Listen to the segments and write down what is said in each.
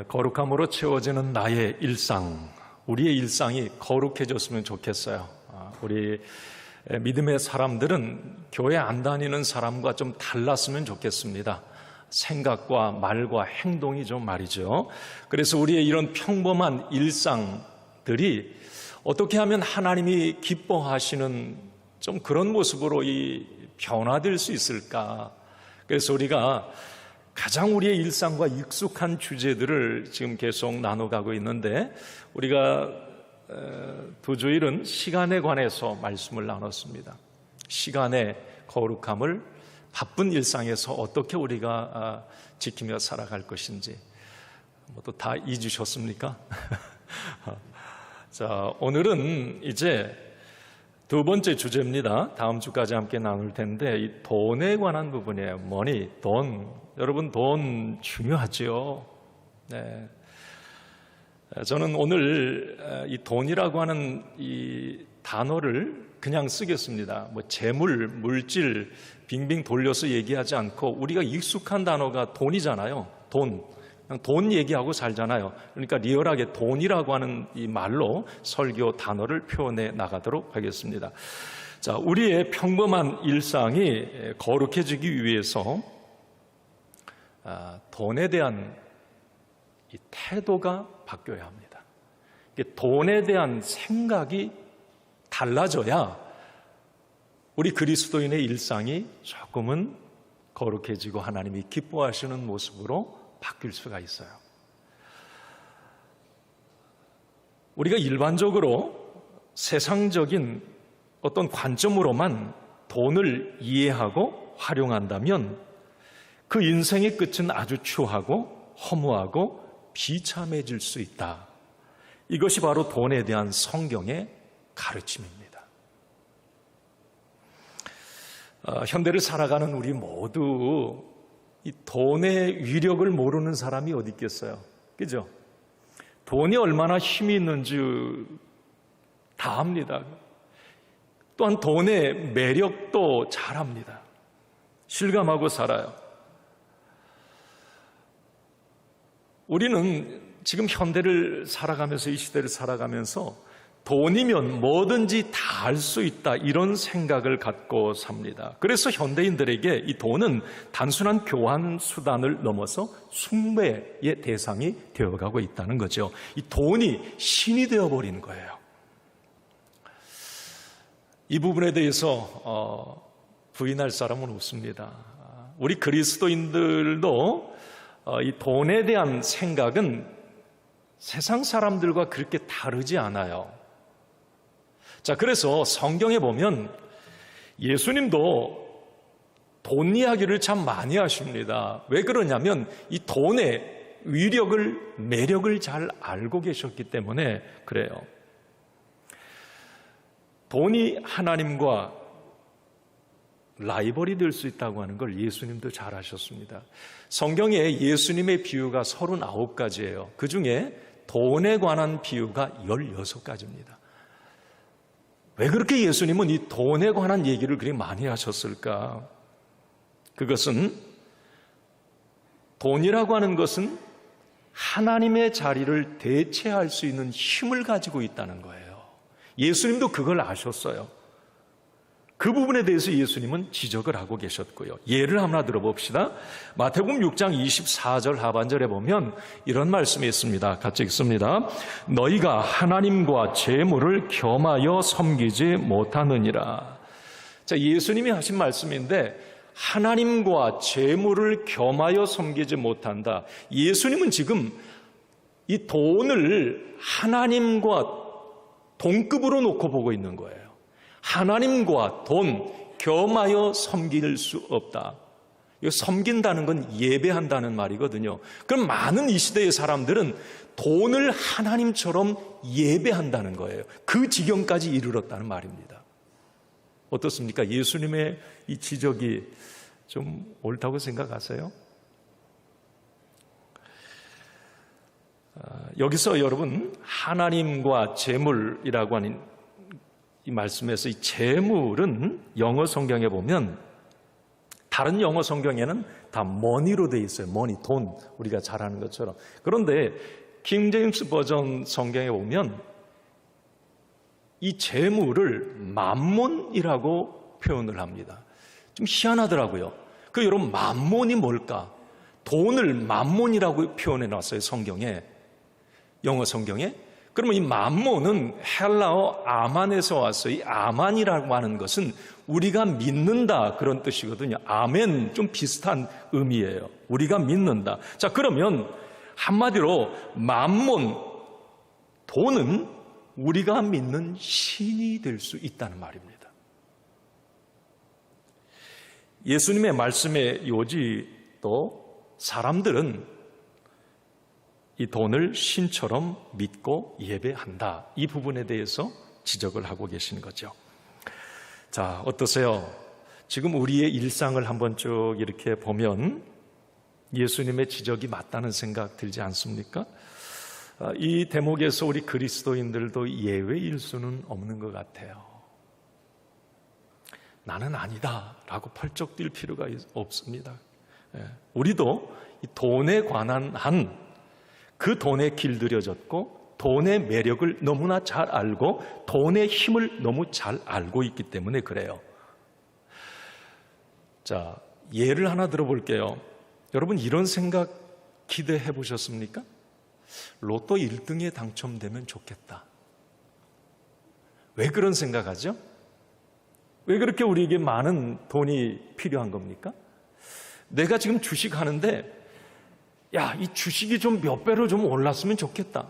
거룩함으로 채워지는 나의 일상, 우리의 일상이 거룩해졌으면 좋겠어요. 우리 믿음의 사람들은 교회 안 다니는 사람과 좀 달랐으면 좋겠습니다. 생각과 말과 행동이 좀 말이죠. 그래서 우리의 이런 평범한 일상들이 어떻게 하면 하나님이 기뻐하시는 좀 그런 모습으로 변화될 수 있을까? 그래서 우리가 가장 우리의 일상과 익숙한 주제들을 지금 계속 나눠가고 있는데, 우리가 두 주일은 시간에 관해서 말씀을 나눴습니다. 시간의 거룩함을 바쁜 일상에서 어떻게 우리가 지키며 살아갈 것인지. 또 다 잊으셨습니까? 자, 오늘은 이제 두 번째 주제입니다. 다음 주까지 함께 나눌 텐데, 이 돈에 관한 부분이에요. 머니, 돈. 여러분, 돈 중요하죠. 네. 저는 오늘 이 돈이라고 하는 이 단어를 그냥 쓰겠습니다. 재물, 물질 빙빙 돌려서 얘기하지 않고, 우리가 익숙한 단어가 돈이잖아요. 돈. 그냥 돈 얘기하고 살잖아요. 그러니까 리얼하게 돈이라고 하는 이 말로 설교 단어를 표현해 나가도록 하겠습니다. 자, 우리의 평범한 일상이 거룩해지기 위해서 돈에 대한 이 태도가 바뀌어야 합니다. 돈에 대한 생각이 달라져야 우리 그리스도인의 일상이 조금은 거룩해지고 하나님이 기뻐하시는 모습으로 바뀔 수가 있어요. 우리가 일반적으로 세상적인 어떤 관점으로만 돈을 이해하고 활용한다면 그 인생의 끝은 아주 추하고 허무하고 비참해질 수 있다. 이것이 바로 돈에 대한 성경의 가르침입니다. 현대를 살아가는 우리 모두 이 돈의 위력을 모르는 사람이 어디 있겠어요? 그죠? 돈이 얼마나 힘이 있는지 다 압니다. 또한 돈의 매력도 잘 압니다. 실감하고 살아요. 우리는 지금 현대를 살아가면서, 이 시대를 살아가면서 돈이면 뭐든지 다 할 수 있다, 이런 생각을 갖고 삽니다. 그래서 현대인들에게 이 돈은 단순한 교환 수단을 넘어서 숭배의 대상이 되어가고 있다는 거죠. 이 돈이 신이 되어버린 거예요. 이 부분에 대해서 부인할 사람은 없습니다. 우리 그리스도인들도 이 돈에 대한 생각은 세상 사람들과 그렇게 다르지 않아요. 자, 그래서 성경에 보면 예수님도 돈 이야기를 참 많이 하십니다. 왜 그러냐면 이 돈의 위력을, 매력을 잘 알고 계셨기 때문에 그래요. 돈이 하나님과 라이벌이 될 수 있다고 하는 걸 예수님도 잘 아셨습니다. 성경에 예수님의 비유가 39가지예요. 그 중에 돈에 관한 비유가 16가지입니다. 왜 그렇게 예수님은 이 돈에 관한 얘기를 그렇게 많이 하셨을까? 그것은 돈이라고 하는 것은 하나님의 자리를 대체할 수 있는 힘을 가지고 있다는 거예요. 예수님도 그걸 아셨어요. 그 부분에 대해서 예수님은 지적을 하고 계셨고요. 예를 하나 들어봅시다. 마태복음 6장 24절 하반절에 보면 이런 말씀이 있습니다. 같이 읽습니다. 너희가 하나님과 재물을 겸하여 섬기지 못하느니라. 자, 예수님이 하신 말씀인데 하나님과 재물을 겸하여 섬기지 못한다. 예수님은 지금 이 돈을 하나님과 동급으로 놓고 보고 있는 거예요. 하나님과 돈 겸하여 섬길 수 없다. 이거 섬긴다는 건 예배한다는 말이거든요. 그럼 많은 이 시대의 사람들은 돈을 하나님처럼 예배한다는 거예요. 그 지경까지 이르렀다는 말입니다. 어떻습니까? 예수님의 이 지적이 좀 옳다고 생각하세요? 여기서 여러분, 하나님과 재물이라고 하는 이 말씀에서 이 재물은 영어 성경에 보면 다른 영어 성경에는 다 money로 되어 있어요. money, 돈, 우리가 잘 아는 것처럼. 그런데 킹 제임스 버전 성경에 보면 이 재물을 만몬이라고 표현을 합니다. 좀 희한하더라고요. 여러분, 만몬이 뭘까? 돈을 만몬이라고 표현해 놨어요, 성경에. 영어 성경에. 그러면 이 만몬은 헬라어 아만에서 왔어요. 이 아만이라고 하는 것은 우리가 믿는다, 그런 뜻이거든요. 아멘, 좀 비슷한 의미예요. 우리가 믿는다. 자, 그러면 한마디로 만몬, 돈은 우리가 믿는 신이 될 수 있다는 말입니다. 예수님의 말씀의 요지도 사람들은 이 돈을 신처럼 믿고 예배한다, 이 부분에 대해서 지적을 하고 계신 거죠. 자, 어떠세요? 지금 우리의 일상을 한번 쭉 이렇게 보면 예수님의 지적이 맞다는 생각 들지 않습니까? 이 대목에서 우리 그리스도인들도 예외일 수는 없는 것 같아요. 나는 아니다 라고 펄쩍 뛸 필요가 없습니다. 우리도 이 돈에 관한 그 돈에 길들여졌고 돈의 매력을 너무나 잘 알고 돈의 힘을 너무 잘 알고 있기 때문에 그래요. 자, 예를 하나 들어볼게요. 여러분, 이런 생각 기대해 보셨습니까? 로또 1등에 당첨되면 좋겠다. 왜 그런 생각하죠? 왜 그렇게 우리에게 많은 돈이 필요한 겁니까? 내가 지금 주식하는데 야, 이 주식이 좀 몇 배로 좀 올랐으면 좋겠다.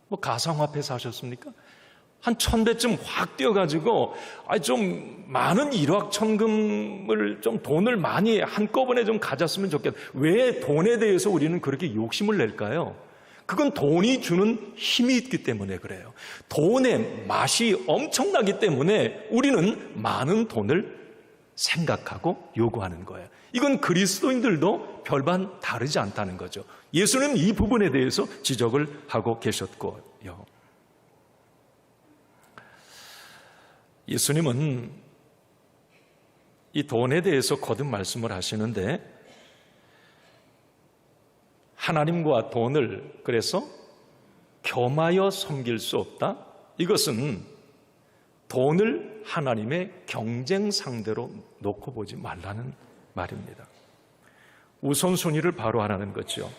뭐 가상화폐 사셨습니까? 한 1000배쯤 확 뛰어가지고 좀 많은 일확천금을 좀 돈을 많이 한꺼번에 좀 가졌으면 좋겠다. 왜 돈에 대해서 우리는 그렇게 욕심을 낼까요? 그건 돈이 주는 힘이 있기 때문에 그래요. 돈의 맛이 엄청나기 때문에 우리는 많은 돈을 생각하고 요구하는 거예요. 이건 그리스도인들도 별반 다르지 않다는 거죠. 예수는 이 부분에 대해서 지적을 하고 계셨고요. 예수님은 이 돈에 대해서 거듭 말씀을 하시는데 하나님과 돈을 그래서 겸하여 섬길 수 없다. 이것은 돈을 하나님의 경쟁 상대로 놓고 보지 말라는 말입니다. 우선순위를 바로 하라는 거죠.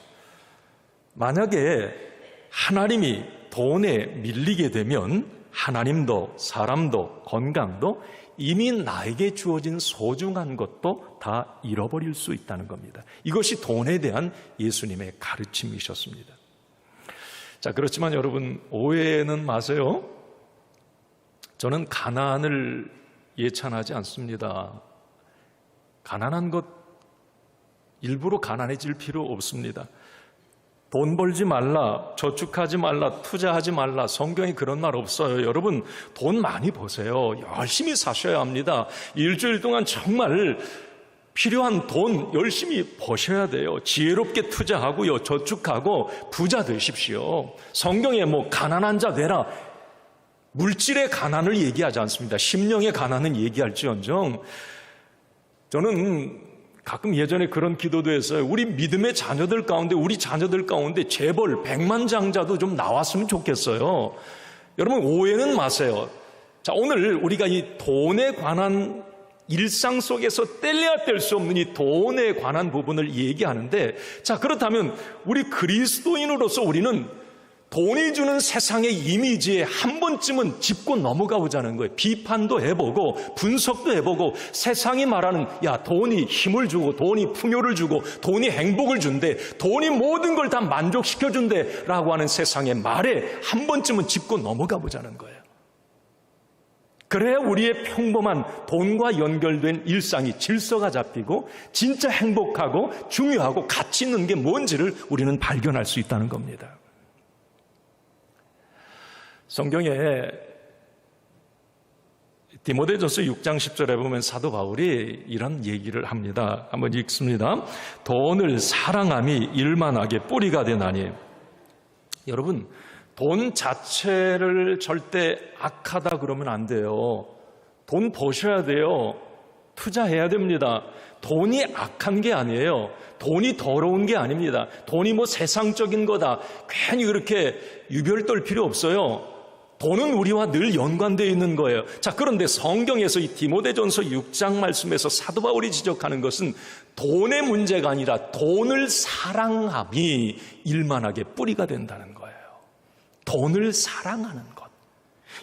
만약에 하나님이 돈에 밀리게 되면 하나님도 사람도 건강도 이미 나에게 주어진 소중한 것도 다 잃어버릴 수 있다는 겁니다. 이것이 돈에 대한 예수님의 가르침이셨습니다. 자, 그렇지만 여러분, 오해는 마세요. 저는 가난을 예찬하지 않습니다. 가난한 것 일부러 가난해질 필요 없습니다. 돈 벌지 말라, 저축하지 말라, 투자하지 말라, 성경에 그런 말 없어요. 여러분, 돈 많이 버세요. 열심히 사셔야 합니다. 일주일 동안 정말 필요한 돈 열심히 버셔야 돼요. 지혜롭게 투자하고요, 저축하고 부자 되십시오. 성경에 가난한 자 되라, 물질의 가난을 얘기하지 않습니다. 심령의 가난은 얘기할지언정. 저는 가끔 예전에 그런 기도도 했어요. 우리 믿음의 자녀들 가운데, 우리 자녀들 가운데 재벌 백만장자도 좀 나왔으면 좋겠어요. 여러분, 오해는 마세요. 자, 오늘 우리가 이 돈에 관한 일상 속에서 뗄래야 뗄 수 없는 이 돈에 관한 부분을 얘기하는데, 자, 그렇다면 우리 그리스도인으로서 우리는 돈이 주는 세상의 이미지에 한 번쯤은 짚고 넘어가 보자는 거예요. 비판도 해보고 분석도 해보고, 세상이 말하는 야, 돈이 힘을 주고 돈이 풍요를 주고 돈이 행복을 준대, 돈이 모든 걸 다 만족시켜준대 라고 하는 세상의 말에 한 번쯤은 짚고 넘어가 보자는 거예요. 그래야 우리의 평범한 돈과 연결된 일상이 질서가 잡히고 진짜 행복하고 중요하고 가치 있는 게 뭔지를 우리는 발견할 수 있다는 겁니다. 성경에 디모데전서 6장 10절에 보면 사도 바울이 이런 얘기를 합니다. 한번 읽습니다. 돈을 사랑함이 일만하게 뿌리가 되나니. 여러분, 돈 자체를 절대 악하다 그러면 안 돼요. 돈 버셔야 돼요. 투자해야 됩니다. 돈이 악한 게 아니에요. 돈이 더러운 게 아닙니다. 돈이 뭐 세상적인 거다, 괜히 그렇게 유별 떨 필요 없어요. 돈은 우리와 늘 연관되어 있는 거예요. 자, 그런데 성경에서 이 디모데전서 6장 말씀에서 사도 바울이 지적하는 것은 돈의 문제가 아니라 돈을 사랑함이 일만하게 뿌리가 된다는 거예요. 돈을 사랑하는 것.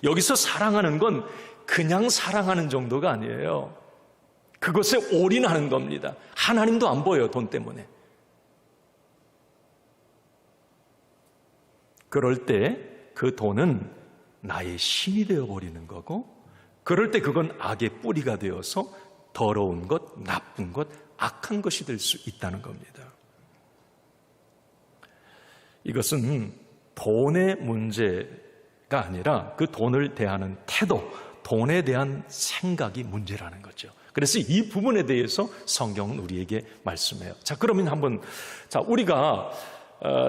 여기서 사랑하는 건 그냥 사랑하는 정도가 아니에요. 그것에 올인하는 겁니다. 하나님도 안 보여요, 돈 때문에. 그럴 때 그 돈은 나의 신이 되어버리는 거고, 그럴 때 그건 악의 뿌리가 되어서 더러운 것, 나쁜 것, 악한 것이 될 수 있다는 겁니다. 이것은 돈의 문제가 아니라 그 돈을 대하는 태도, 돈에 대한 생각이 문제라는 거죠. 그래서 이 부분에 대해서 성경은 우리에게 말씀해요. 자, 그러면 한번, 우리가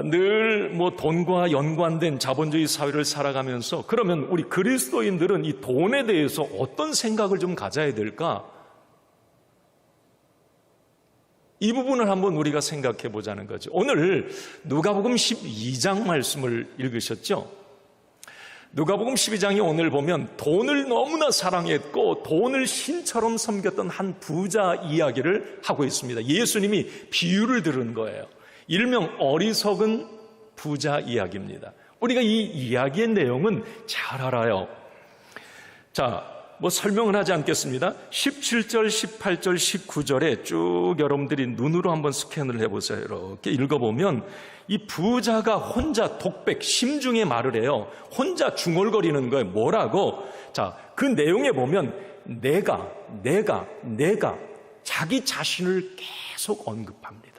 늘 뭐 돈과 연관된 자본주의 사회를 살아가면서, 그러면 우리 그리스도인들은 이 돈에 대해서 어떤 생각을 좀 가져야 될까? 이 부분을 한번 우리가 생각해 보자는 거죠. 오늘 누가복음 12장 말씀을 읽으셨죠? 누가복음 12장이 오늘 보면 돈을 너무나 사랑했고 돈을 신처럼 섬겼던 한 부자 이야기를 하고 있습니다. 예수님이 비유를 들은 거예요. 일명 어리석은 부자 이야기입니다. 우리가 이 이야기의 내용은 잘 알아요. 자, 뭐 설명은 하지 않겠습니다. 17절, 18절, 19절에 쭉 여러분들이 눈으로 한번 스캔을 해보세요. 이렇게 읽어보면 이 부자가 혼자 독백, 심중에 말을 해요. 혼자 중얼거리는 거예요. 뭐라고? 자, 그 내용에 보면 내가 자기 자신을 계속 언급합니다.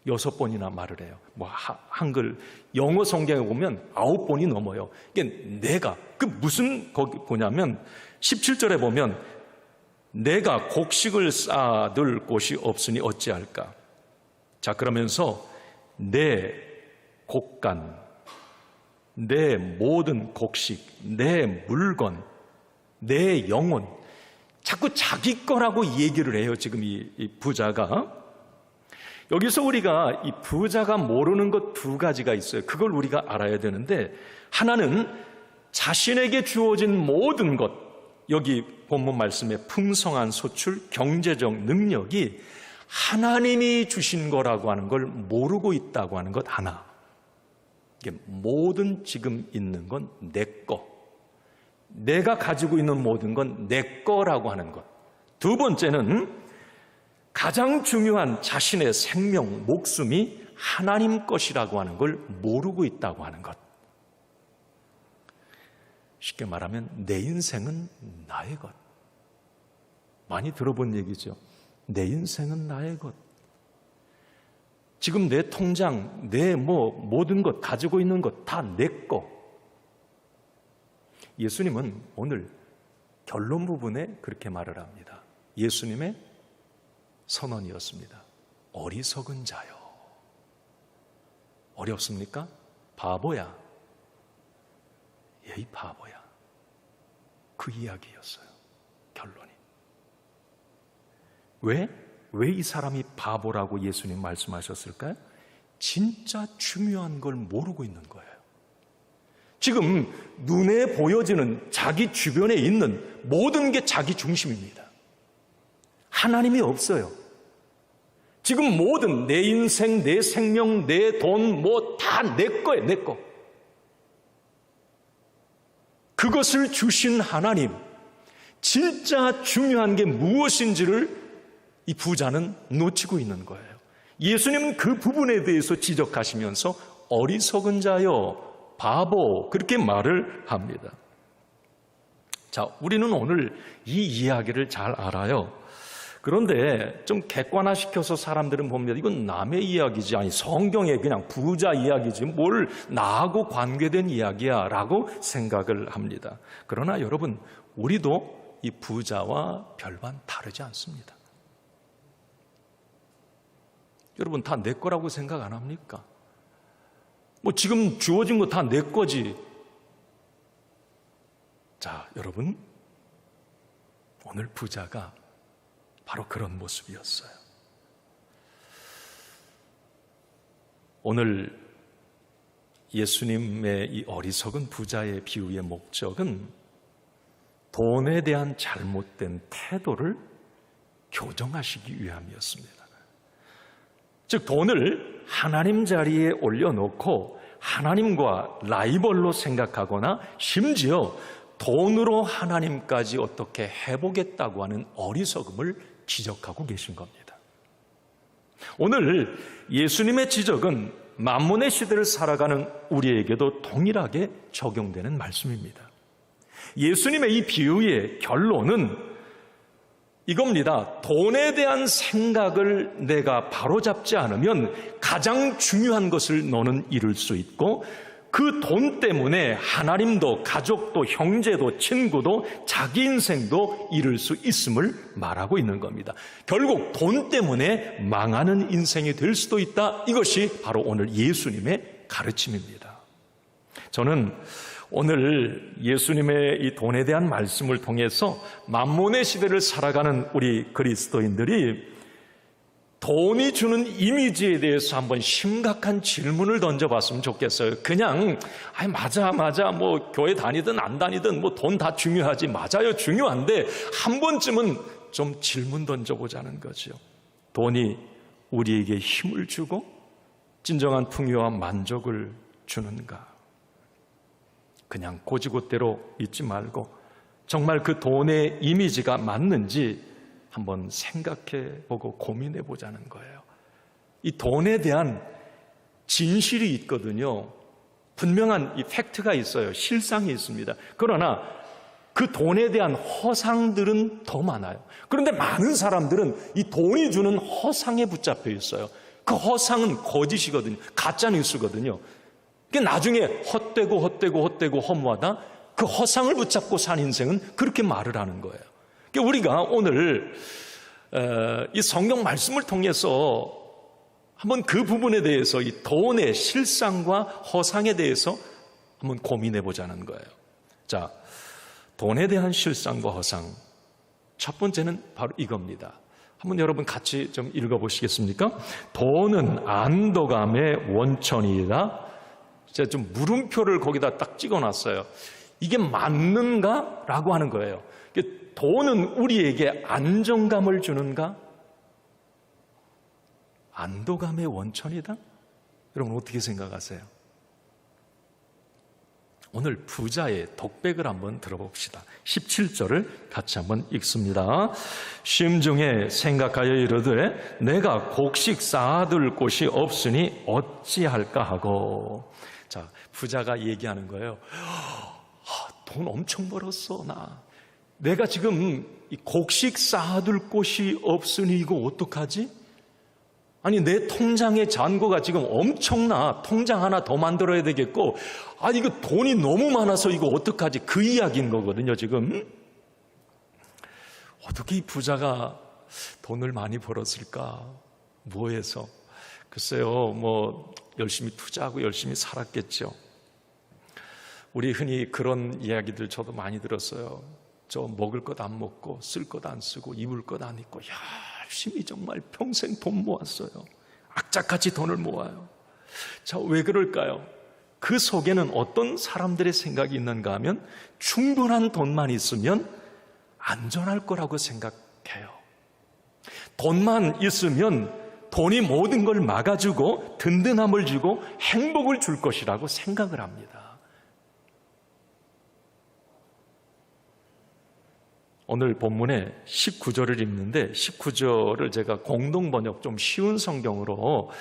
6번이나 말을 해요. 뭐 한글 영어 성경에 보면 9번이 넘어요. 이게 내가, 그 무슨 거기 보냐면 17절에 보면 내가 곡식을 쌓아둘 곳이 없으니 어찌할까? 자, 그러면서 내 곡간, 내 모든 곡식, 내 물건, 내 영혼, 자꾸 자기 거라고 얘기를 해요. 지금 이 부자가. 여기서 우리가 이 부자가 모르는 것 두 가지가 있어요. 그걸 우리가 알아야 되는데, 하나는 자신에게 주어진 모든 것, 여기 본문 말씀에 풍성한 소출, 경제적 능력이 하나님이 주신 거라고 하는 걸 모르고 있다고 하는 것 하나. 이게 모든 지금 있는 건 내 거, 내가 가지고 있는 모든 건 내 거라고 하는 것. 두 번째는 가장 중요한 자신의 생명, 목숨이 하나님 것이라고 하는 걸 모르고 있다고 하는 것. 쉽게 말하면 내 인생은 나의 것. 많이 들어본 얘기죠. 내 인생은 나의 것. 지금 내 통장, 내 모든 것, 가지고 있는 것 다 내 거. 예수님은 오늘 결론 부분에 그렇게 말을 합니다. 예수님의 선언이었습니다. 어리석은 자요. 어렵습니까? 바보야. 이 바보야. 그 이야기였어요. 결론이. 왜 이 사람이 바보라고 예수님 말씀하셨을까요? 진짜 중요한 걸 모르고 있는 거예요. 지금 눈에 보여지는 자기 주변에 있는 모든 게 자기 중심입니다. 하나님이 없어요. 지금 모든 내 인생, 내 생명, 내 돈, 다 내 거예요, 내 거. 그것을 주신 하나님, 진짜 중요한 게 무엇인지를 이 부자는 놓치고 있는 거예요. 예수님은 그 부분에 대해서 지적하시면서 어리석은 자요, 바보, 그렇게 말을 합니다. 자, 우리는 오늘 이 이야기를 잘 알아요. 그런데 좀 객관화시켜서 사람들은 봅니다. 이건 남의 이야기지, 아니 성경의 그냥 부자 이야기지, 뭘 나하고 관계된 이야기야 라고 생각을 합니다. 그러나 여러분, 우리도 이 부자와 별반 다르지 않습니다. 여러분, 다 내 거라고 생각 안 합니까? 지금 주어진 거 다 내 거지. 자, 여러분, 오늘 부자가 바로 그런 모습이었어요. 오늘 예수님의 이 어리석은 부자의 비유의 목적은 돈에 대한 잘못된 태도를 교정하시기 위함이었습니다. 즉, 돈을 하나님 자리에 올려놓고 하나님과 라이벌로 생각하거나 심지어 돈으로 하나님까지 어떻게 해보겠다고 하는 어리석음을 지적하고 계신 겁니다. 오늘 예수님의 지적은 만몬의 시대를 살아가는 우리에게도 동일하게 적용되는 말씀입니다. 예수님의 이 비유의 결론은 이겁니다. 돈에 대한 생각을 내가 바로잡지 않으면 가장 중요한 것을 너는 잃을 수 있고, 그 돈 때문에 하나님도 가족도 형제도 친구도 자기 인생도 잃을 수 있음을 말하고 있는 겁니다. 결국 돈 때문에 망하는 인생이 될 수도 있다. 이것이 바로 오늘 예수님의 가르침입니다. 저는 오늘 예수님의 이 돈에 대한 말씀을 통해서 만몬의 시대를 살아가는 우리 그리스도인들이 돈이 주는 이미지에 대해서 한번 심각한 질문을 던져봤으면 좋겠어요. 그냥 맞아 뭐 교회 다니든 안 다니든 뭐 돈 다 중요하지. 맞아요, 중요한데 한 번쯤은 좀 질문 던져보자는 거죠. 돈이 우리에게 힘을 주고 진정한 풍요와 만족을 주는가? 그냥 고지고대로 있지 말고 정말 그 돈의 이미지가 맞는지 한번 생각해보고 고민해보자는 거예요. 이 돈에 대한 진실이 있거든요. 분명한 이 팩트가 있어요. 실상이 있습니다. 그러나 그 돈에 대한 허상들은 더 많아요. 그런데 많은 사람들은 이 돈이 주는 허상에 붙잡혀 있어요. 그 허상은 거짓이거든요. 가짜 뉴스거든요. 나중에 헛되고 허무하다, 그 허상을 붙잡고 산 인생은 그렇게 말을 하는 거예요. 우리가 오늘 이 성경 말씀을 통해서 한번 그 부분에 대해서 이 돈의 실상과 허상에 대해서 한번 고민해 보자는 거예요. 자, 돈에 대한 실상과 허상, 첫 번째는 바로 이겁니다. 한번 여러분 같이 좀 읽어보시겠습니까? 돈은 안도감의 원천이다. 제가 좀 물음표를 거기다 딱 찍어놨어요. 이게 맞는가? 라고 하는 거예요. 돈은 우리에게 안정감을 주는가? 안도감의 원천이다? 여러분 어떻게 생각하세요? 오늘 부자의 독백을 한번 들어봅시다. 17절을 같이 한번 읽습니다. 심중에 생각하여 이르되 내가 곡식 쌓아둘 곳이 없으니 어찌할까 하고. 자, 부자가 얘기하는 거예요. 돈 엄청 벌었어, 내가 지금 이 곡식 쌓아둘 곳이 없으니 이거 어떡하지? 아니, 내 통장의 잔고가 지금 엄청나. 통장 하나 더 만들어야 되겠고, 이거 돈이 너무 많아서 이거 어떡하지? 그 이야기인 거거든요, 지금. 어떻게 이 부자가 돈을 많이 벌었을까? 뭐해서? 글쎄요, 뭐 열심히 투자하고 열심히 살았겠죠. 우리 흔히 그런 이야기들 저도 많이 들었어요. 저 먹을 것 안 먹고 쓸 것 안 쓰고 입을 것 안 입고 열심히 정말 평생 돈 모았어요. 악착같이 돈을 모아요. 자, 왜 그럴까요? 그 속에는 어떤 사람들의 생각이 있는가 하면 충분한 돈만 있으면 안전할 거라고 생각해요. 돈만 있으면 돈이 모든 걸 막아주고 든든함을 주고 행복을 줄 것이라고 생각을 합니다. 오늘 본문에 19절을 읽는데 19절을 제가 공동 번역 좀 쉬운 성경으로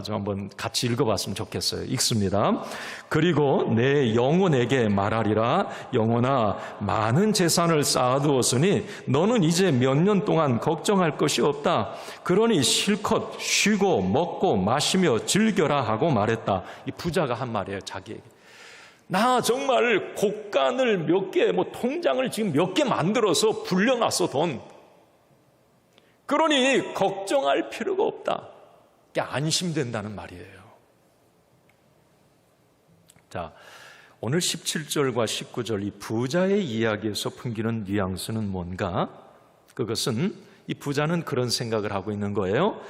좀 한번 같이 읽어봤으면 좋겠어요. 읽습니다. 그리고 내 영혼에게 말하리라. 영혼아, 많은 재산을 쌓아두었으니 너는 이제 몇 년 동안 걱정할 것이 없다. 그러니 실컷 쉬고 먹고 마시며 즐겨라 하고 말했다. 이 부자가 한 말이에요, 자기에게. 나 정말 곡간을 몇 개, 통장을 지금 몇 개 만들어서 불려놨어, 돈. 그러니 걱정할 필요가 없다. 이게 안심된다는 말이에요. 자, 오늘 17절과 19절 이 부자의 이야기에서 풍기는 뉘앙스는 뭔가? 그것은 이 부자는 그런 생각을 하고 있는 거예요.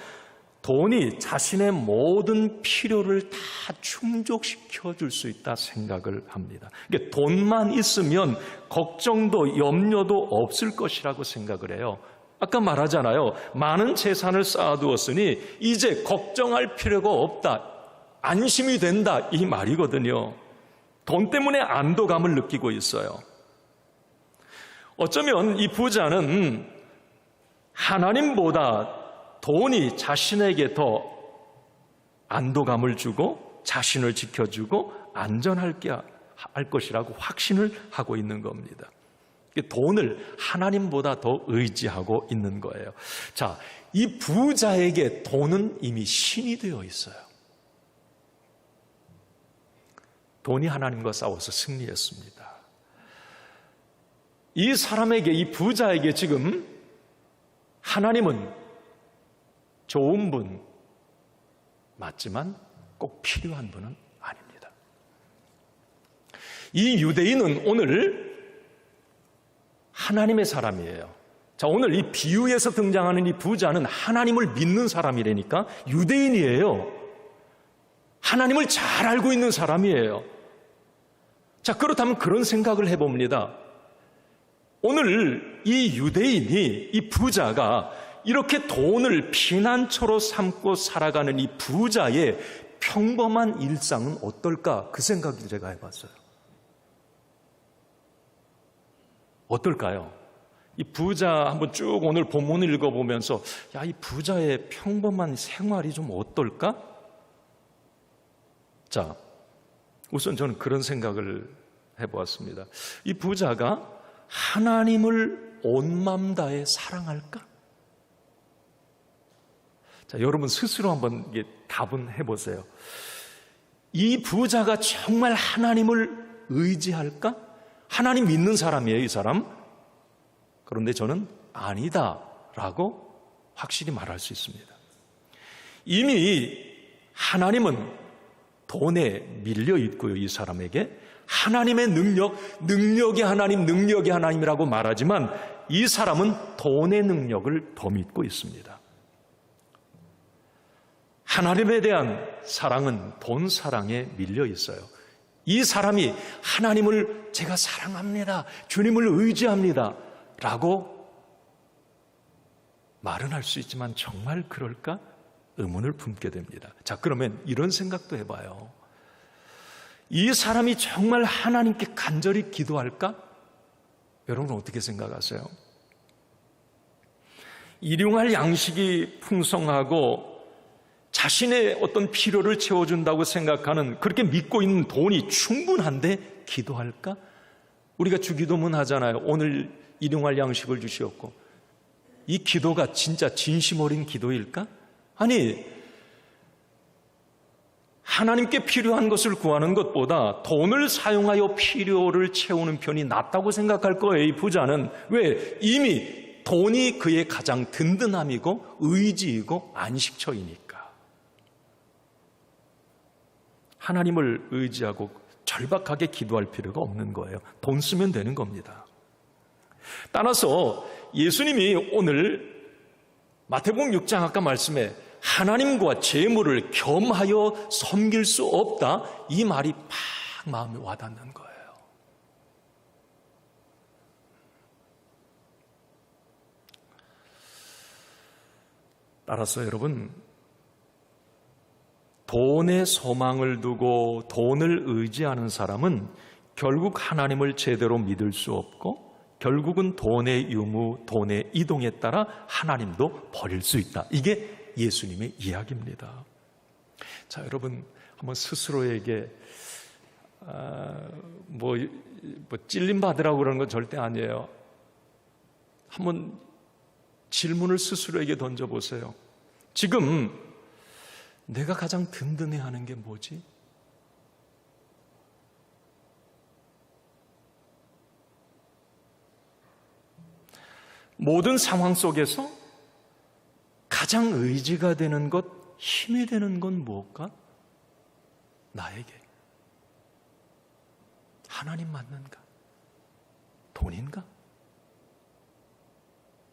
돈이 자신의 모든 필요를 다 충족시켜 줄 수 있다 생각을 합니다. 그러니까 돈만 있으면 걱정도 염려도 없을 것이라고 생각을 해요. 아까 말하잖아요. 많은 재산을 쌓아두었으니 이제 걱정할 필요가 없다. 안심이 된다. 이 말이거든요. 돈 때문에 안도감을 느끼고 있어요. 어쩌면 이 부자는 하나님보다 돈이 자신에게 더 안도감을 주고 자신을 지켜주고 안전할 것이라고 확신을 하고 있는 겁니다. 돈을 하나님보다 더 의지하고 있는 거예요. 자, 이 부자에게 돈은 이미 신이 되어 있어요. 돈이 하나님과 싸워서 승리했습니다. 이 사람에게, 이 부자에게 지금 하나님은 좋은 분 맞지만 꼭 필요한 분은 아닙니다. 이 유대인은 오늘 하나님의 사람이에요. 자, 오늘 이 비유에서 등장하는 이 부자는 하나님을 믿는 사람이라니까 유대인이에요. 하나님을 잘 알고 있는 사람이에요. 자, 그렇다면 그런 생각을 해봅니다. 오늘 이 유대인이, 이 부자가 이렇게 돈을 피난처로 삼고 살아가는 이 부자의 평범한 일상은 어떨까? 그 생각을 제가 해봤어요. 어떨까요? 이 부자 한번 쭉 오늘 본문을 읽어보면서 야, 이 부자의 평범한 생활이 좀 어떨까? 자, 우선 저는 그런 생각을 해보았습니다. 이 부자가 하나님을 온 마음 다해 사랑할까? 자, 여러분 스스로 한번 답은 해보세요. 이 부자가 정말 하나님을 의지할까? 하나님 믿는 사람이에요, 이 사람. 그런데 저는 아니다라고 확실히 말할 수 있습니다. 이미 하나님은 돈에 밀려 있고요, 이 사람에게. 하나님의 능력이 하나님, 능력이 하나님이라고 말하지만 이 사람은 돈의 능력을 더 믿고 있습니다. 하나님에 대한 사랑은 돈 사랑에 밀려 있어요. 이 사람이 하나님을 제가 사랑합니다, 주님을 의지합니다 라고 말은 할 수 있지만 정말 그럴까? 의문을 품게 됩니다. 자, 그러면 이런 생각도 해봐요. 이 사람이 정말 하나님께 간절히 기도할까? 여러분 어떻게 생각하세요? 일용할 양식이 풍성하고 자신의 어떤 필요를 채워준다고 생각하는, 그렇게 믿고 있는 돈이 충분한데 기도할까? 우리가 주기도문 하잖아요. 오늘 일용할 양식을 주시옵고. 이 기도가 진짜 진심 어린 기도일까? 아니, 하나님께 필요한 것을 구하는 것보다 돈을 사용하여 필요를 채우는 편이 낫다고 생각할 거예요, 이 부자는. 왜? 이미 돈이 그의 가장 든든함이고 의지이고 안식처이니까. 하나님을 의지하고 절박하게 기도할 필요가 없는 거예요. 돈 쓰면 되는 겁니다. 따라서 예수님이 오늘 마태복음 6장 아까 말씀에 하나님과 재물을 겸하여 섬길 수 없다, 이 말이 팍 마음에 와닿는 거예요. 따라서 여러분, 돈에 소망을 두고 돈을 의지하는 사람은 결국 하나님을 제대로 믿을 수 없고 결국은 돈의 유무, 돈의 이동에 따라 하나님도 버릴 수 있다. 이게 예수님의 이야기입니다. 자, 여러분 한번 스스로에게 찔림 받으라고 그러는 건 절대 아니에요. 한번 질문을 스스로에게 던져보세요. 지금 내가 가장 든든해하는 게 뭐지? 모든 상황 속에서 가장 의지가 되는 것, 힘이 되는 건 무엇일까? 나에게. 하나님 맞는가? 돈인가?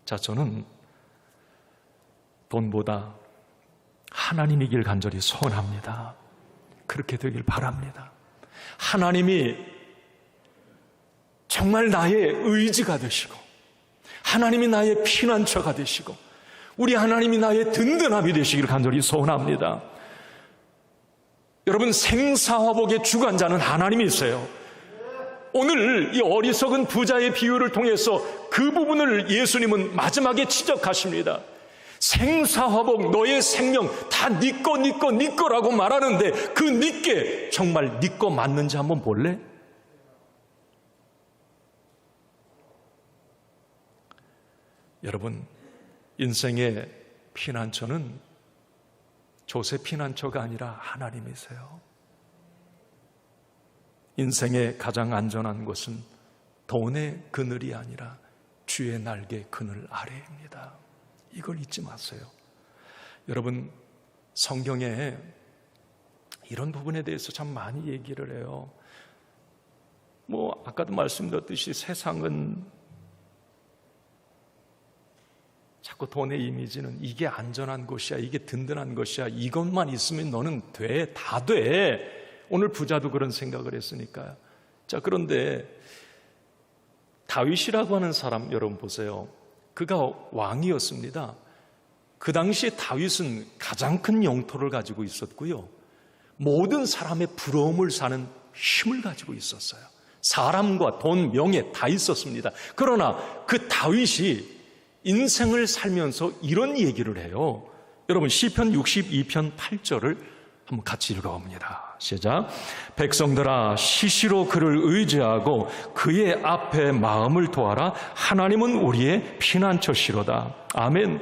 자, 저는 돈보다 하나님이길 간절히 소원합니다. 그렇게 되길 바랍니다. 하나님이 정말 나의 의지가 되시고, 하나님이 나의 피난처가 되시고, 우리 하나님이 나의 든든함이 되시길 간절히 소원합니다. 여러분, 생사화복의 주관자는 하나님이세요. 오늘 이 어리석은 부자의 비유를 통해서 그 부분을 예수님은 마지막에 지적하십니다. 생사화복, 너의 생명 다 네 거라고 말하는데 그 네게 정말 네 거 맞는지 한번 볼래? 여러분, 인생의 피난처는 조세 피난처가 아니라 하나님이세요. 인생의 가장 안전한 곳은 돈의 그늘이 아니라 주의 날개 그늘 아래입니다. 이걸 잊지 마세요. 여러분, 성경에 이런 부분에 대해서 참 많이 얘기를 해요. 아까도 말씀드렸듯이 세상은 자꾸 돈의 이미지는 이게 안전한 곳이야, 이게 든든한 것이야, 이것만 있으면 너는 돼, 다 돼. 오늘 부자도 그런 생각을 했으니까요. 자, 그런데 다윗이라고 하는 사람 여러분 보세요. 그가 왕이었습니다. 그 당시에 다윗은 가장 큰 영토를 가지고 있었고요. 모든 사람의 부러움을 사는 힘을 가지고 있었어요. 사람과 돈, 명예 다 있었습니다. 그러나 그 다윗이 인생을 살면서 이런 얘기를 해요. 여러분, 시편 62편 8절을 한번 같이 읽어봅니다. 시작. 백성들아, 시시로 그를 의지하고 그의 앞에 마음을 도하라. 하나님은 우리의 피난처시로다. 아멘.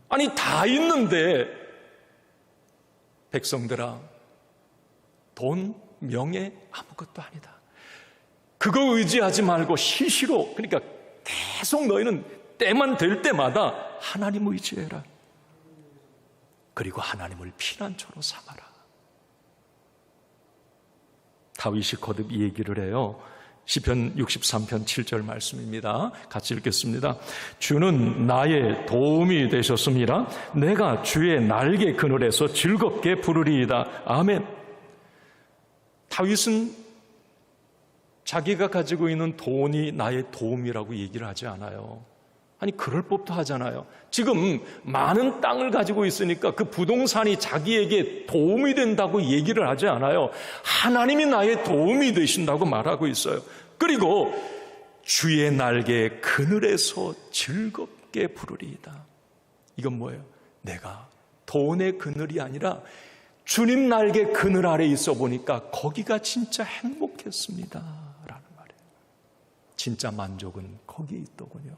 아니, 다 있는데 백성들아, 돈, 명예 아무것도 아니다. 그거 의지하지 말고 시시로, 그러니까 계속 너희는 때만 될 때마다 하나님 의지해라. 그리고 하나님을 피난처로 삼아라. 다윗이 거듭 이 얘기를 해요. 시편 63편 7절 말씀입니다. 같이 읽겠습니다. 주는 나의 도움이 되셨음이라. 내가 주의 날개 그늘에서 즐겁게 부르리이다. 아멘. 다윗은 자기가 가지고 있는 돈이 나의 도움이라고 얘기를 하지 않아요. 아니, 그럴 법도 하잖아요. 지금 많은 땅을 가지고 있으니까 그 부동산이 자기에게 도움이 된다고 얘기를 하지 않아요. 하나님이 나의 도움이 되신다고 말하고 있어요. 그리고 주의 날개 그늘에서 즐겁게 부르리이다. 이건 뭐예요? 내가 돈의 그늘이 아니라 주님 날개 그늘 아래 있어 보니까 거기가 진짜 행복했습니다 라는 말이에요. 진짜 만족은 거기에 있더군요.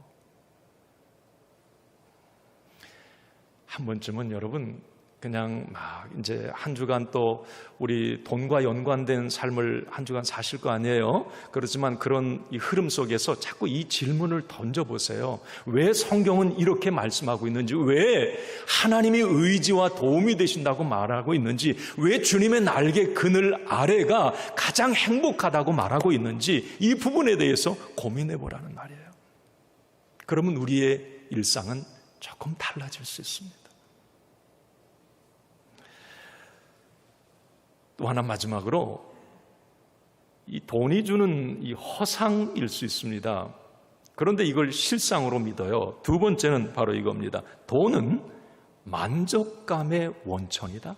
한 번쯤은 여러분 그냥 막 이제 한 주간 또 우리 돈과 연관된 삶을 한 주간 사실 거 아니에요. 그렇지만 그런 이 흐름 속에서 자꾸 이 질문을 던져보세요. 왜 성경은 이렇게 말씀하고 있는지, 왜 하나님이 의지와 도움이 되신다고 말하고 있는지, 왜 주님의 날개 그늘 아래가 가장 행복하다고 말하고 있는지 이 부분에 대해서 고민해 보라는 말이에요. 그러면 우리의 일상은 조금 달라질 수 있습니다. 또 하나 마지막으로, 이 돈이 주는 이 허상일 수 있습니다. 그런데 이걸 실상으로 믿어요. 두 번째는 바로 이겁니다. 돈은 만족감의 원천이다.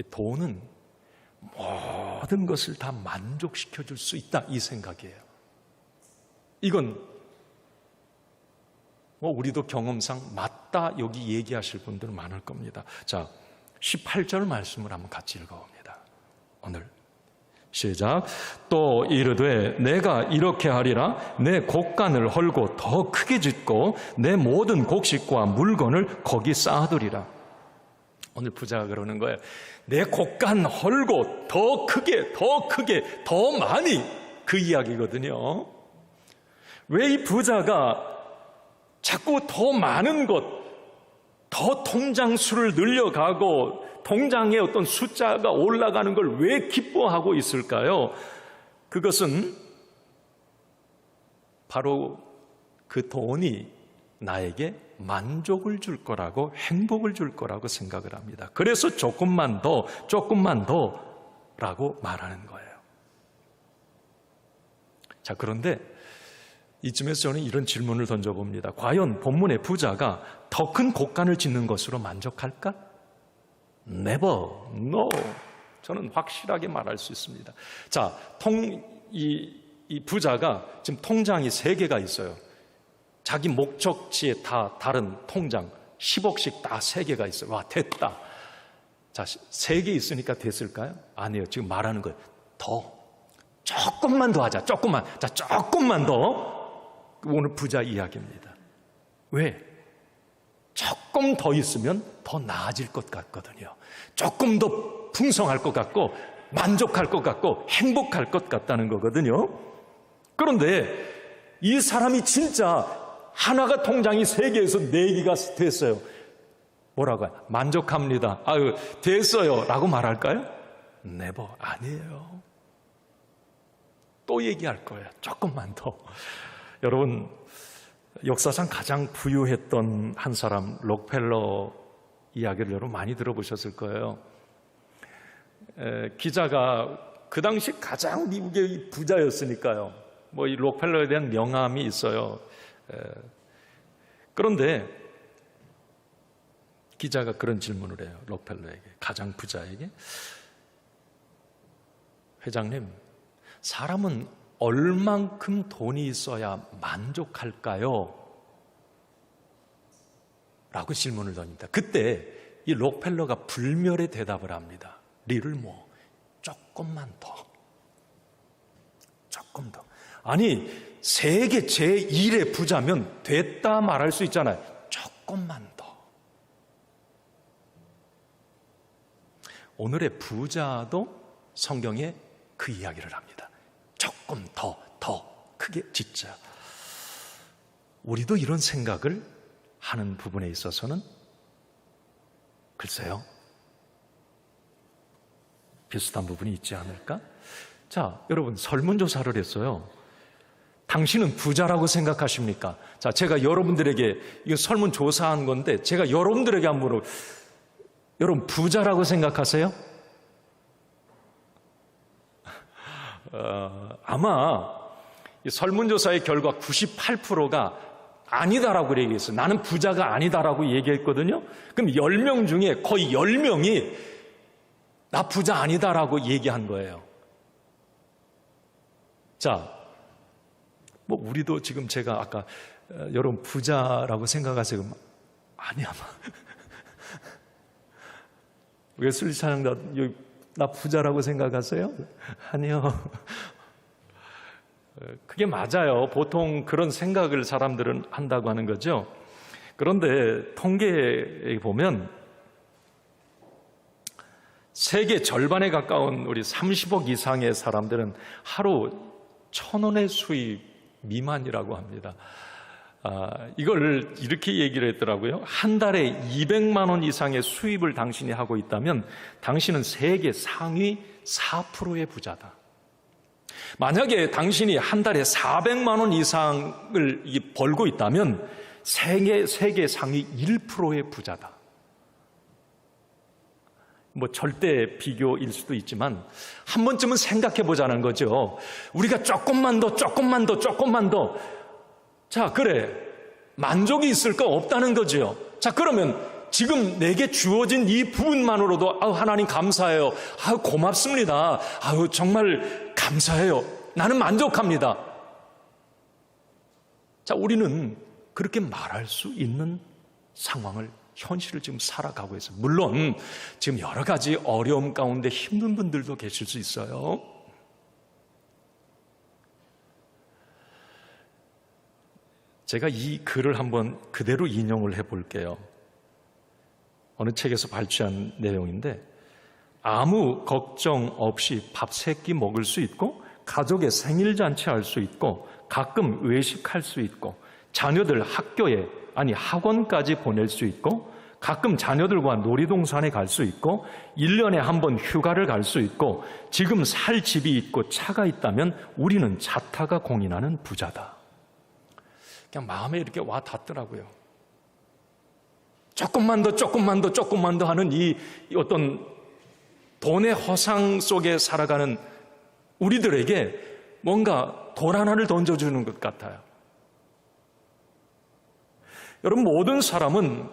돈은 모든 것을 다 만족시켜 줄 수 있다, 이 생각이에요. 이건 우리도 경험상 맞다 여기 얘기하실 분들 많을 겁니다. 자, 18절 말씀을 한번 같이 읽어봅니다. 오늘 시작. 또 이르되 내가 이렇게 하리라. 내 곡간을 헐고 더 크게 짓고 내 모든 곡식과 물건을 거기 쌓아두리라. 오늘 부자가 그러는 거예요. 내 곡간 헐고 더 크게 더 많이, 그 이야기거든요. 왜 이 부자가 자꾸 더 많은 것, 더 통장 수를 늘려가고 통장의 어떤 숫자가 올라가는 걸 왜 기뻐하고 있을까요? 그것은 바로 그 돈이 나에게 만족을 줄 거라고, 행복을 줄 거라고 생각을 합니다. 그래서 조금만 더 라고 말하는 거예요. 자, 그런데 이쯤에서 저는 이런 질문을 던져봅니다. 과연 본문의 부자가 더 큰 곡간을 짓는 것으로 만족할까? Never, no. 저는 확실하게 말할 수 있습니다. 자, 이 부자가 지금 통장이 3개가 있어요. 자기 목적지에 다 다른 통장 10억씩 다 3개가 있어요. 와, 됐다. 자, 3개 있으니까 됐을까요? 아니에요. 지금 말하는 거예요. 조금만 더 하자. 조금만. 자, 조금만 더. 오늘 부자 이야기입니다. 왜? 조금 더 있으면 더 나아질 것 같거든요. 조금 더 풍성할 것 같고, 만족할 것 같고, 행복할 것 같다는 거거든요. 그런데 이 사람이 진짜 하나가 통장이 3개에서 4개가 됐어요. 뭐라고 해요? 만족합니다. 아유, 됐어요. 라고 말할까요? Never. 아니에요. 또 얘기할 거예요. 조금만 더. 여러분, 역사상 가장 부유했던 한 사람, 록펠러 이야기를 여러분 많이 들어보셨을 거예요. 기자가 그 당시 가장 미국의 부자였으니까요. 이 록펠러에 대한 명함이 있어요. 그런데 기자가 그런 질문을 해요. 록펠러에게, 가장 부자에게. 회장님, 사람은 얼만큼 돈이 있어야 만족할까요? 라고 질문을 던집니다. 그때 이 록펠러가 불멸의 대답을 합니다. 리를모, 조금만 더. 조금 더. 아니, 세계 제1의 부자면 됐다 말할 수 있잖아요. 조금만 더. 오늘의 부자도 성경에 그 이야기를 합니다. 조금 더 크게 짓자. 우리도 이런 생각을 하는 부분에 있어서는 글쎄요, 비슷한 부분이 있지 않을까? 자, 여러분, 설문조사를 했어요. 당신은 부자라고 생각하십니까? 자, 제가 여러분들에게, 이거 설문조사한 건데 제가 여러분들에게 한번 물어요. 여러분, 부자라고 생각하세요? 아마 이 설문조사의 결과 98%가 아니다라고 얘기했어요. 나는 부자가 아니다라고 얘기했거든요. 그럼 10명 중에 거의 10명이 나 부자 아니다라고 얘기한 거예요. 자, 우리도 지금 제가 아까 여러분 부자라고 생각하세요? 아니야. 왜 술사장다 나 부자라고 생각하세요? 아니요. 그게 맞아요. 보통 그런 생각을 사람들은 한다고 하는 거죠. 그런데 통계에 보면 세계 절반에 가까운 우리 30억 이상의 사람들은 하루 1,000원의 수입 미만이라고 합니다. 이걸 이렇게 얘기를 했더라고요. 한 달에 200만 원 이상의 수입을 당신이 하고 있다면 당신은 세계 상위 4%의 부자다. 만약에 당신이 한 달에 400만 원 이상을 벌고 있다면 세계 상위 1%의 부자다. 절대 비교일 수도 있지만 한 번쯤은 생각해 보자는 거죠. 우리가 조금만 더. 자, 그래. 만족이 있을까? 없다는 거죠. 자, 그러면 지금 내게 주어진 이 부분만으로도 하나님 감사해요. 고맙습니다. 정말 감사해요. 나는 만족합니다. 자, 우리는 그렇게 말할 수 있는 상황을, 현실을 지금 살아가고 있어요. 물론 지금 여러 가지 어려움 가운데 힘든 분들도 계실 수 있어요. 제가 이 글을 한번 그대로 인용을 해볼게요. 어느 책에서 발췌한 내용인데, 아무 걱정 없이 밥 3끼 먹을 수 있고, 가족의 생일잔치 할 수 있고, 가끔 외식할 수 있고, 자녀들 학교에, 학원까지 보낼 수 있고, 가끔 자녀들과 놀이동산에 갈 수 있고, 1년에 한 번 휴가를 갈 수 있고, 지금 살 집이 있고 차가 있다면 우리는 자타가 공인하는 부자다. 그냥 마음에 이렇게 와 닿더라고요. 조금만 더 하는 이 어떤 돈의 허상 속에 살아가는 우리들에게 뭔가 돌 하나를 던져주는 것 같아요. 여러분, 모든 사람은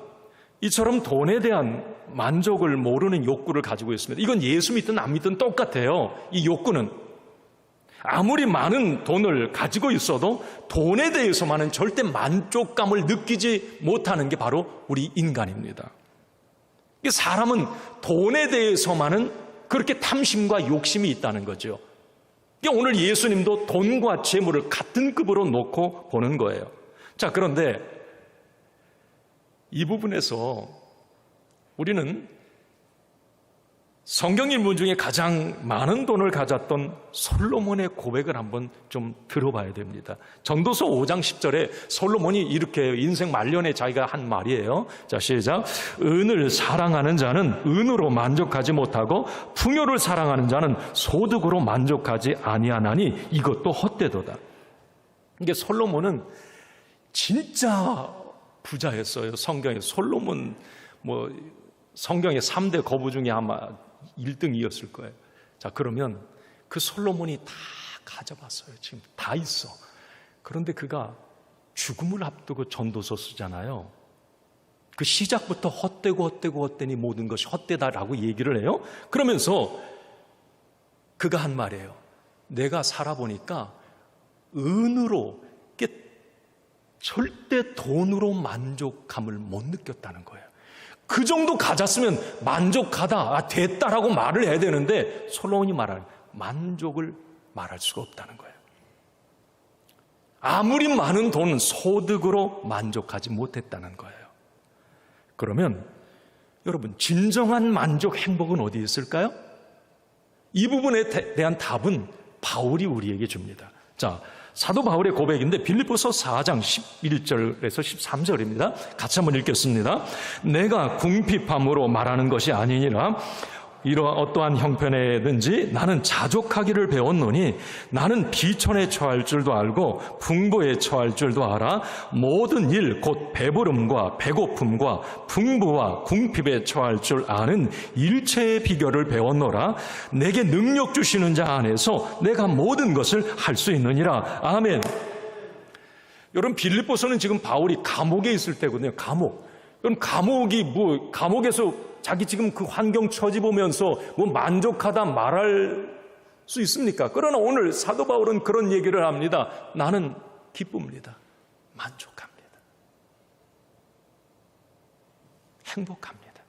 이처럼 돈에 대한 만족을 모르는 욕구를 가지고 있습니다. 이건 예수 믿든 안 믿든 똑같아요. 이 욕구는 아무리 많은 돈을 가지고 있어도 돈에 대해서만은 절대 만족감을 느끼지 못하는 게 바로 우리 인간입니다. 사람은 돈에 대해서만은 그렇게 탐심과 욕심이 있다는 거죠. 오늘 예수님도 돈과 재물을 같은 급으로 놓고 보는 거예요. 자, 그런데 이 부분에서 우리는 성경 인물 중에 가장 많은 돈을 가졌던 솔로몬의 고백을 한번 좀 들어봐야 됩니다. 전도서 5장 10절에 솔로몬이 이렇게 인생 말년에 자기가 한 말이에요. 자, 시작. 은을 사랑하는 자는 은으로 만족하지 못하고 풍요를 사랑하는 자는 소득으로 만족하지 아니하나니 이것도 헛되도다. 이게 솔로몬은 진짜 부자였어요. 성경에 솔로몬 성경의 3대 거부 중에 아마 1등이었을 거예요. 자, 그러면 그 솔로몬이 다 가져봤어요. 지금 다 있어. 그런데 그가 죽음을 앞두고 전도서 쓰잖아요. 그 시작부터 헛되니 모든 것이 헛되다라고 얘기를 해요. 그러면서 그가 한 말이에요. 내가 살아보니까 은으로, 절대 돈으로 만족감을 못 느꼈다는 거예요. 그 정도 가졌으면 만족하다, 됐다라고 말을 해야 되는데 솔로몬이 말하는 만족을 말할 수가 없다는 거예요. 아무리 많은 돈은 소득으로 만족하지 못했다는 거예요. 그러면 여러분, 진정한 만족, 행복은 어디에 있을까요? 이 부분에 대한 답은 바울이 우리에게 줍니다. 자, 사도 바울의 고백인데 빌립보서 4장 11절에서 13절입니다. 같이 한번 읽겠습니다. 내가 궁핍함으로 말하는 것이 아니니라. 이러한 어떠한 형편에든지 나는 자족하기를 배웠노니 나는 비천에 처할 줄도 알고 풍부에 처할 줄도 알아. 모든 일 곧 배부름과 배고픔과 풍부와 궁핍에 처할 줄 아는 일체의 비결을 배웠노라. 내게 능력 주시는 자 안에서 내가 모든 것을 할 수 있느니라. 아멘. 여러분, 빌립보서는 지금 바울이 감옥에 있을 때거든요. 감옥. 그럼 감옥에서 자기 지금 그 환경 처지 보면서 만족하다 말할 수 있습니까? 그러나 오늘 사도 바울은 그런 얘기를 합니다. 나는 기쁩니다. 만족합니다. 행복합니다.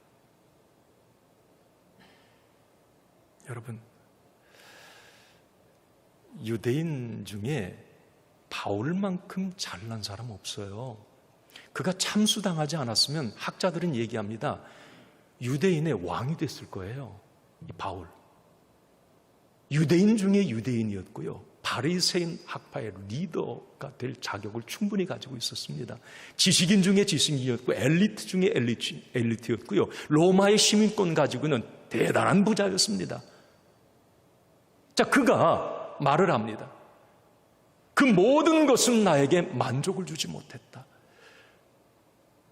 여러분, 유대인 중에 바울만큼 잘난 사람 없어요. 그가 참수당하지 않았으면 학자들은 얘기합니다. 유대인의 왕이 됐을 거예요. 이 바울. 유대인 중에 유대인이었고요. 바리새인 학파의 리더가 될 자격을 충분히 가지고 있었습니다. 지식인 중에 지식인이었고 엘리트 중에 엘리트였고요. 로마의 시민권 가지고는 대단한 부자였습니다. 자, 그가 말을 합니다. 그 모든 것은 나에게 만족을 주지 못했다.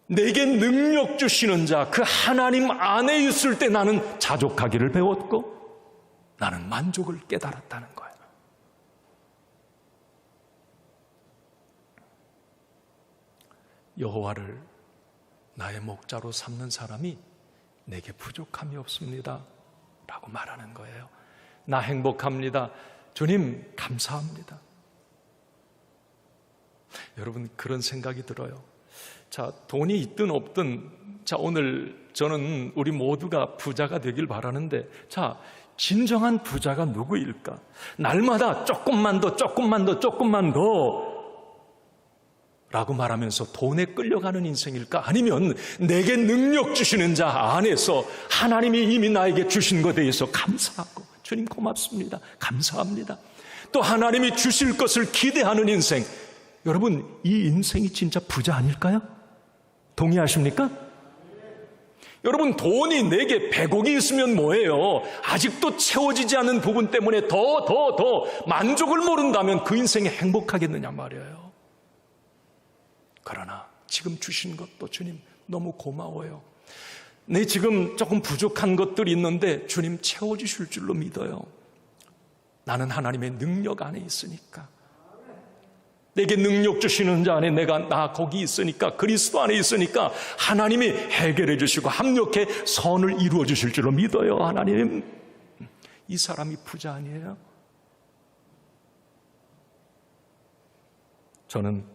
내게 능력 주시는 자, 그 하나님 안에 있을 때 나는 자족하기를 배웠고 나는 만족을 깨달았다는 거예요. 여호와를 나의 목자로 삼는 사람이 내게 부족함이 없습니다 라고 말하는 거예요. 나 행복합니다. 주님 감사합니다. 여러분, 그런 생각이 들어요. 자, 돈이 있든 없든, 자, 오늘 저는 우리 모두가 부자가 되길 바라는데, 자, 진정한 부자가 누구일까? 날마다 조금만 더 라고 말하면서 돈에 끌려가는 인생일까? 아니면 내게 능력 주시는 자 안에서 하나님이 이미 나에게 주신 것에 대해서 감사하고, 주님 고맙습니다, 감사합니다, 또 하나님이 주실 것을 기대하는 인생. 여러분, 이 인생이 진짜 부자 아닐까요? 동의하십니까? 여러분, 돈이 내게 100억이 있으면 뭐예요? 아직도 채워지지 않는 부분 때문에 더 만족을 모른다면 그 인생이 행복하겠느냐 말이에요. 지금 주신 것도 주님 너무 고마워요. 내 지금 조금 부족한 것들이 있는데 주님 채워주실 줄로 믿어요. 나는 하나님의 능력 안에 있으니까. 내게 능력 주시는 자 안에 나 거기 있으니까, 그리스도 안에 있으니까 하나님이 해결해 주시고 합력해 선을 이루어 주실 줄로 믿어요. 하나님, 이 사람이 부자 아니에요? 저는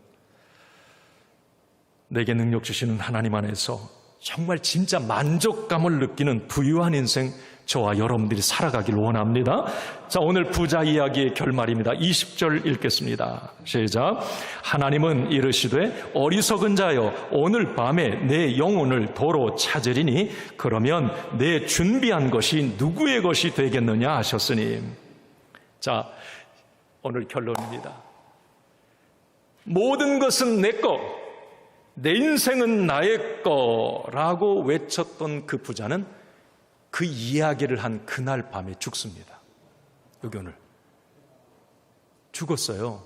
내게 능력 주시는 하나님 안에서 정말 진짜 만족감을 느끼는 부유한 인생 저와 여러분들이 살아가길 원합니다. 자, 오늘 부자 이야기의 결말입니다. 20절 읽겠습니다. 시작. 하나님은 이르시되 어리석은 자여 오늘 밤에 내 영혼을 도로 찾으리니 그러면 내 준비한 것이 누구의 것이 되겠느냐 하셨으니. 자, 오늘 결론입니다. 모든 것은 내 것, 내 인생은 나의 거라고 외쳤던 그 부자는 그 이야기를 한 그날 밤에 죽습니다. 여기 오늘 죽었어요.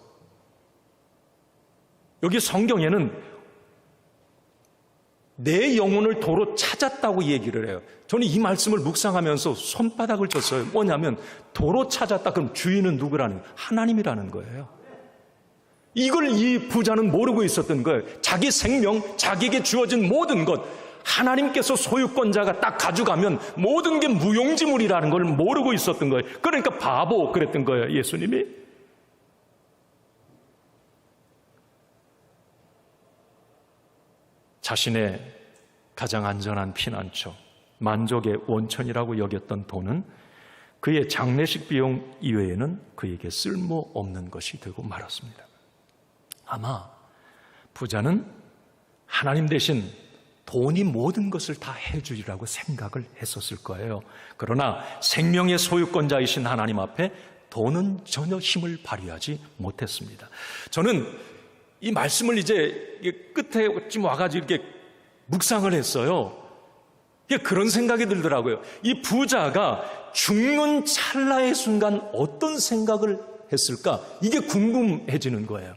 여기 성경에는 내 영혼을 도로 찾았다고 얘기를 해요. 저는 이 말씀을 묵상하면서 손바닥을 쳤어요. 뭐냐면 도로 찾았다 그럼 주인은 누구라는 거예요? 하나님이라는 거예요. 이걸 이 부자는 모르고 있었던 거예요. 자기 생명, 자기에게 주어진 모든 것, 하나님께서 소유권자가 딱 가져가면 모든 게 무용지물이라는 걸 모르고 있었던 거예요. 그러니까 바보 그랬던 거예요, 예수님이. 자신의 가장 안전한 피난처, 만족의 원천이라고 여겼던 돈은 그의 장례식 비용 이외에는 그에게 쓸모없는 것이 되고 말았습니다. 아마 부자는 하나님 대신 돈이 모든 것을 다 해주리라고 생각을 했었을 거예요. 그러나 생명의 소유권자이신 하나님 앞에 돈은 전혀 힘을 발휘하지 못했습니다. 저는 이 말씀을 이제 끝에 좀 와가지고 이렇게 묵상을 했어요. 그런 생각이 들더라고요. 이 부자가 죽는 찰나의 순간 어떤 생각을 했을까? 이게 궁금해지는 거예요.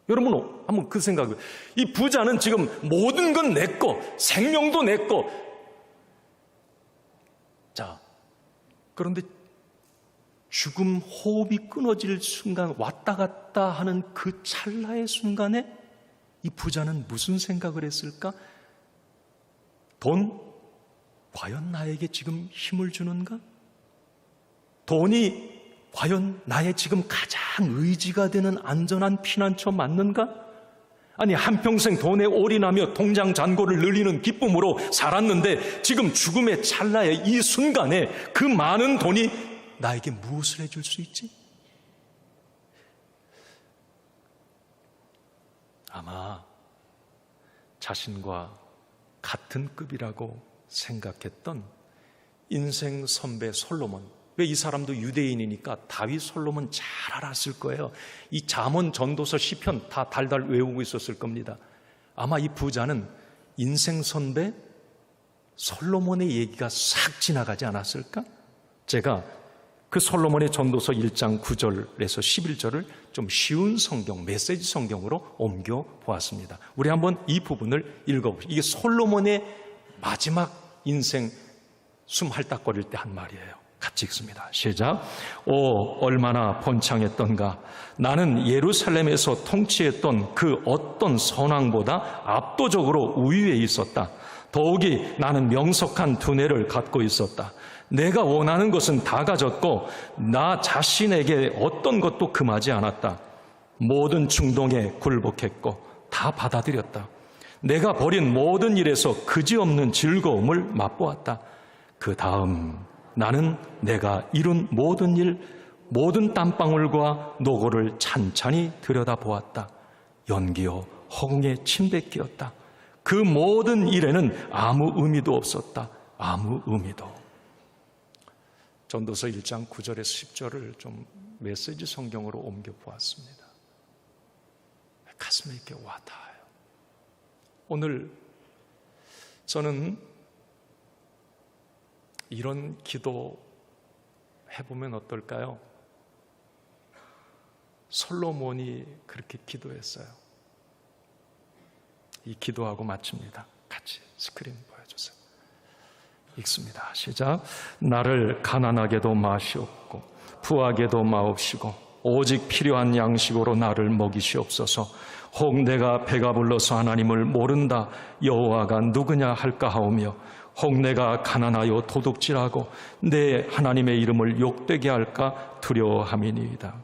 여러분 한번 그 생각을. 이 부자는 지금 모든 건 내 거, 생명도 내 거. 자, 그런데 죽음 호흡이 끊어질 순간, 왔다 갔다 하는 그 찰나의 순간에 이 부자는 무슨 생각을 했을까? 돈, 과연 나에게 지금 힘을 주는가? 돈이 과연 나의 지금 가장 의지가 되는 안전한 피난처 맞는가? 아니, 한평생 돈에 올인하며 통장 잔고를 늘리는 기쁨으로 살았는데 지금 죽음의 찰나의 이 순간에 그 많은 돈이 나에게 무엇을 해줄 수 있지? 아마 자신과 같은 급이라고 생각했던 인생 선배 솔로몬, 왜 이 사람도 유대인이니까 다윗 솔로몬 잘 알았을 거예요. 이 잠언 전도서 시편 다 달달 외우고 있었을 겁니다. 아마 이 부자는 인생 선배 솔로몬의 얘기가 싹 지나가지 않았을까? 제가 그 솔로몬의 전도서 1장 9절에서 11절을 좀 쉬운 성경, 메시지 성경으로 옮겨 보았습니다. 우리 한번 이 부분을 읽어보시죠. 이게 솔로몬의 마지막 인생 숨 헐떡거릴 때 한 말이에요. 같이 읽습니다. 시작. 오, 얼마나 번창했던가. 나는 예루살렘에서 통치했던 그 어떤 선왕보다 압도적으로 우위에 있었다. 더욱이 나는 명석한 두뇌를 갖고 있었다. 내가 원하는 것은 다 가졌고 나 자신에게 어떤 것도 금하지 않았다. 모든 충동에 굴복했고 다 받아들였다. 내가 벌인 모든 일에서 그지없는 즐거움을 맛보았다. 그 다음 나는 내가 이룬 모든 일, 모든 땀방울과 노고를 찬찬히 들여다보았다. 연기요 허공에 침뱉기였다. 그 모든 일에는 아무 의미도 없었다. 아무 의미도. 전도서 1장 9절에서 10절을 좀 메시지 성경으로 옮겨 보았습니다. 가슴에 이렇게 와닿아요. 오늘 저는 이런 기도 해보면 어떨까요? 솔로몬이 그렇게 기도했어요. 이 기도하고 마칩니다. 같이 스크린 보여주세요. 읽습니다. 시작. 나를 가난하게도 마시옵고 부하게도 마옵시고 오직 필요한 양식으로 나를 먹이시옵소서. 혹 내가 배가 불러서 하나님을 모른다 여호와가 누구냐 할까 하오며 혹 내가 가난하여 도둑질하고 내 하나님의 이름을 욕되게 할까 두려워함이니이다.